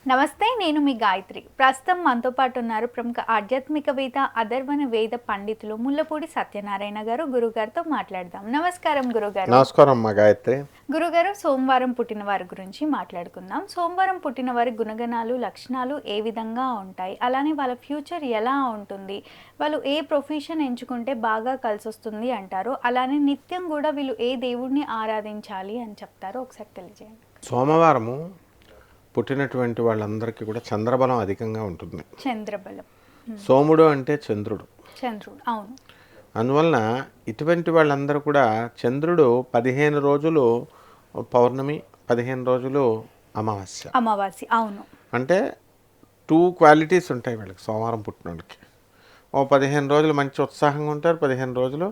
నమస్తే, నేను మీ గాయత్రి. ప్రస్తుతం మనతో పాటు ఉన్నారు ప్రముఖ ఆధ్యాత్మికవేత్త, అథర్వణ వేద పండితులు ముల్లపూడి సత్యనారాయణ గారు. గురుగారితో మాట్లాడదాం. నమస్కారం గురుగారు. నమస్కారం అమ్మా గాయత్రి. గురుగారు, సోమవారం పుట్టిన వారి గురించి మాట్లాడుకుందాం. సోమవారం పుట్టిన వారి గుణగణాలు, లక్షణాలు ఏ విధంగా ఉంటాయి, అలానే వాళ్ళ ఫ్యూచర్ ఎలా ఉంటుంది, వాళ్ళు ఏ ప్రొఫెషన్ ఎంచుకుంటే బాగా కలిసి వస్తుంది అంటారు, అలానే నిత్యం కూడా వీళ్ళు ఏ దేవుడిని ఆరాధించాలి అని చెప్తారో ఒకసారి తెలియజేయండి. సోమవారము పుట్టినటువంటి వాళ్ళందరికీ కూడా చంద్రబలం అధికంగా ఉంటుంది. చంద్రబలం. సోముడు అంటే చంద్రుడు. చంద్రుడు, అవును. అందువలన ఇటువంటి వాళ్ళందరూ కూడా చంద్రుడు 15 రోజులు పౌర్ణమి, 15 రోజులు అమావాస్య. అమావాస్య, అవును. అంటే 2 క్వాలిటీస్ ఉంటాయి వీళ్ళకి. సోమవారం పుట్టిన వాళ్ళకి ఓ 15 రోజులు మంచి ఉత్సాహంగా ఉంటారు, 15 రోజులు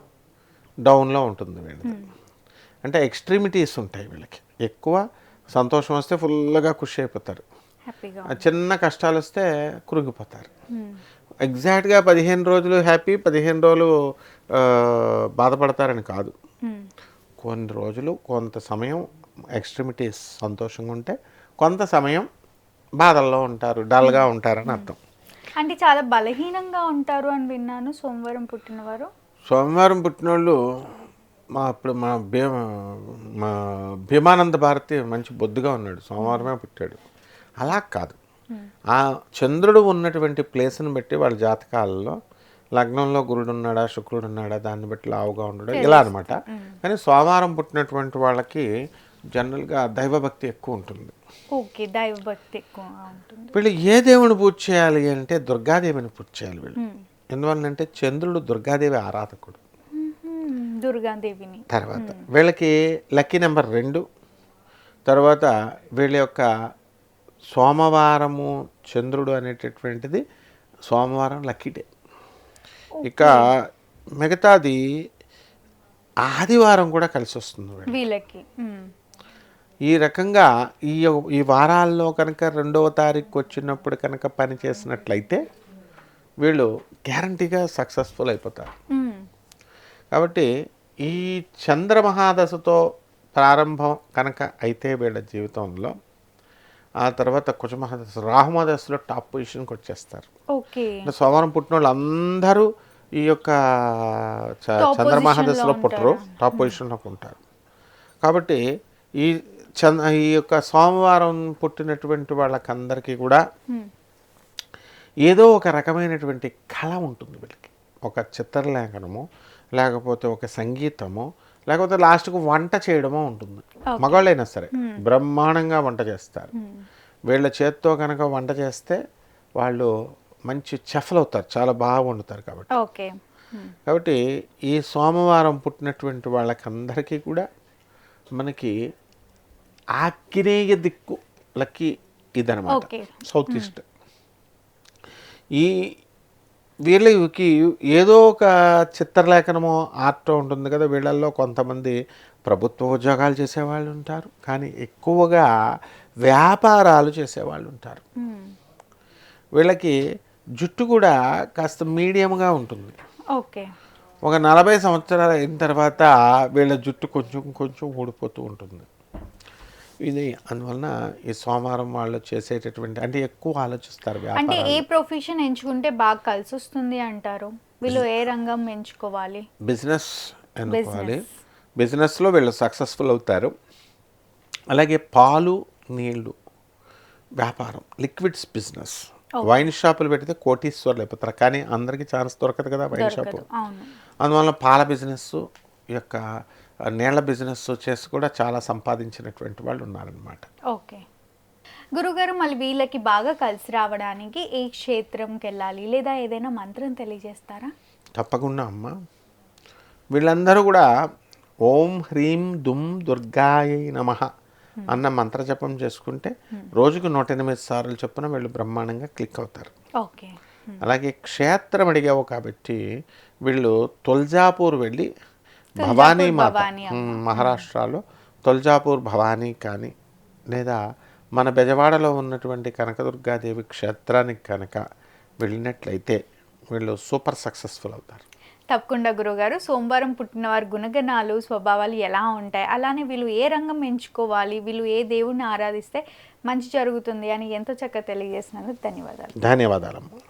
డౌన్లో ఉంటుంది వీళ్ళకి. అంటే ఎక్స్ట్రీమిటీస్ ఉంటాయి వీళ్ళకి. ఎక్కువ సంతోషం వస్తే ఫుల్గా ఖుషి అయిపోతారు, చిన్న కష్టాలు వస్తే కృంగిపోతారు. ఎగ్జాక్ట్గా 15 రోజులు హ్యాపీ, 15 రోజులు బాధపడతారని కాదు. కొన్ని రోజులు కొంత సమయం ఎక్స్ట్రీమిటీస్ సంతోషంగా ఉంటే, కొంత సమయం బాధల్లో ఉంటారు, డల్గా ఉంటారని అర్థం. అంటే చాలా బలహీనంగా ఉంటారు అని విన్నాను సోమవారం పుట్టినవారు. సోమవారం పుట్టిన వాళ్ళు మా భీమానంద భారతి మంచి బొద్దుగా ఉన్నాడు, సోమవారమే పుట్టాడు. అలా కాదు, ఆ చంద్రుడు ఉన్నటువంటి ప్లేస్ని బట్టి వాళ్ళ జాతకాలలో లగ్నంలో గురుడు ఉన్నాడా, శుక్రుడు ఉన్నాడా, దాన్ని బట్టి లావుగా ఉండడా, ఇలా అనమాట. కానీ సోమవారం పుట్టినటువంటి వాళ్ళకి జనరల్గా దైవభక్తి ఎక్కువ ఉంటుంది. ఓకే, దైవభక్తి ఎక్కువ ఉంటుంది. వీళ్ళు ఏ దేవుని పూజ చేయాలి అంటే దుర్గాదేవిని పూజ చేయాలి వీళ్ళు. ఎందువల్లంటే చంద్రుడు దుర్గాదేవి ఆరాధకుడు. దుర్గాదేవిని. తర్వాత వీళ్ళకి లక్కీ నెంబర్ 2. తర్వాత వీళ్ళ యొక్క సోమవారము చంద్రుడు అనేటటువంటిది సోమవారం లక్కీ డే. ఇక మిగతాది ఆదివారం కూడా కలిసి వస్తుంది వీళ్ళకి. ఈ రకంగా ఈ వారాల్లో కనుక 2వ తారీఖు వచ్చినప్పుడు కనుక పని చేసినట్లయితే వీళ్ళు గ్యారంటీగా సక్సెస్ఫుల్ అయిపోతారు. కాబట్టి ఈ చంద్రమహాదశతో ప్రారంభం కనుక అయితే వీళ్ళ జీవితంలో, ఆ తర్వాత కుజమహాదశ, రాహుమహాదశలో టాప్ పొజిషన్కి వచ్చేస్తారు. సోమవారం పుట్టిన వాళ్ళు అందరూ ఈ యొక్క చంద్రమహాదశలో పుట్టరు, టాప్ పొజిషన్లోకి ఉంటారు. కాబట్టి ఈ యొక్క సోమవారం పుట్టినటువంటి వాళ్ళకందరికీ కూడా ఏదో ఒక రకమైనటువంటి కళ ఉంటుంది వీళ్ళకి. ఒక చిత్రలేఖనము, లేకపోతే ఒక సంగీతము, లేకపోతే లాస్ట్కు వంట చేయడమో ఉంటుంది. మగవాళ్ళైనా సరే బ్రహ్మాండంగా వంట చేస్తారు. వీళ్ళ చేత్తో కనుక వంట చేస్తే వాళ్ళు మంచి చెఫ్లు అవుతారు, చాలా బాగా వండుతారు. కాబట్టి ఈ సోమవారం పుట్టినటువంటి వాళ్ళకందరికీ కూడా మనకి ఆగ్నేయ దిక్కు లక్కీ ఇదనమాట, సౌత్ ఈస్ట్. ఈ వీళ్ళకి ఏదో ఒక చిత్రలేఖనమో ఆర్ట్ ఉంటుంది కదా. వీళ్ళల్లో కొంతమంది ప్రభుత్వ ఉద్యోగాలు చేసేవాళ్ళు ఉంటారు, కానీ ఎక్కువగా వ్యాపారాలు చేసేవాళ్ళు ఉంటారు. వీళ్ళకి జుట్టు కూడా కాస్త మీడియంగా ఉంటుంది. ఒక 40 సంవత్సరాలు అయిన తర్వాత వీళ్ళ జుట్టు కొంచెం ఊడిపోతూ ఉంటుంది. ఇది అందువలన ఈ సోమవారం వాళ్ళు చేసేటటువంటి, అంటే ఎక్కువ ఆలోచిస్తారు. అంటే ఏ ప్రొఫెషన్ ఎంచుకుంటే బాగా కలిసి వస్తుంది అంటారు? వీళ్ళు ఏ రంగం ఎంచుకోవాలి? బిజినెస్ ఎన్నుకోవాలి. బిజినెస్లో వీళ్ళు సక్సెస్ఫుల్ అవుతారు. అలాగే పాలు నీళ్లు వ్యాపారం, లిక్విడ్స్ బిజినెస్, వైన్ షాపులు పెడితే కోటీశ్వర్లు అయిపోతారు. కానీ అందరికీ ఛాన్స్ దొరకదు కదా వైన్ షాపు. అందువల్ల పాల బిజినెస్, యొక్క నీళ్ల బిజినెస్ చేసి కూడా చాలా సంపాదించినటువంటి వాళ్ళు ఉన్నారనమాట. ఓకే గురుగారు, మళ్ళీ వీళ్ళకి బాగా కలిసి రావడానికి ఏ క్షేత్రంకి వెళ్ళాలి, లేదా ఏదైనా మంత్రం తెలియజేస్తారా? తప్పకుండా అమ్మ. వీళ్ళందరూ కూడా ఓం హ్రీం దుమ్ దుర్గాయై నమః అన్న మంత్ర జపం చేసుకుంటే రోజుకు 108 సార్లు చొప్పున వీళ్ళు బ్రహ్మాండంగా క్లిక్ అవుతారు. అలాగే క్షేత్రం అడిగావు కాబట్టి వీళ్ళు తుల్జాపూర్ వెళ్ళి భవానీ మాత, మహారాష్ట్రలో తుల్జాపూర్ భవానీ కానీ, లేదా మన బెజవాడలో ఉన్నటువంటి కనకదుర్గాదేవి క్షేత్రానికి కనుక వెళ్ళినట్లయితే వీళ్ళు సూపర్ సక్సెస్ఫుల్ అవుతారు. తప్పకుండా గురుగారు. సోమవారం పుట్టిన వారి గుణగణాలు, స్వభావాలు ఎలా ఉంటాయి? అలానే వీళ్ళు ఏ రంగం ఎంచుకోవాలి? వీళ్ళు ఏ దేవుడిని ఆరాధిస్తే మంచి జరుగుతుంది అని ఎంతో చక్కగా తెలియజేసినందుకు ధన్యవాదాలు. ధన్యవాదాలమ్మా.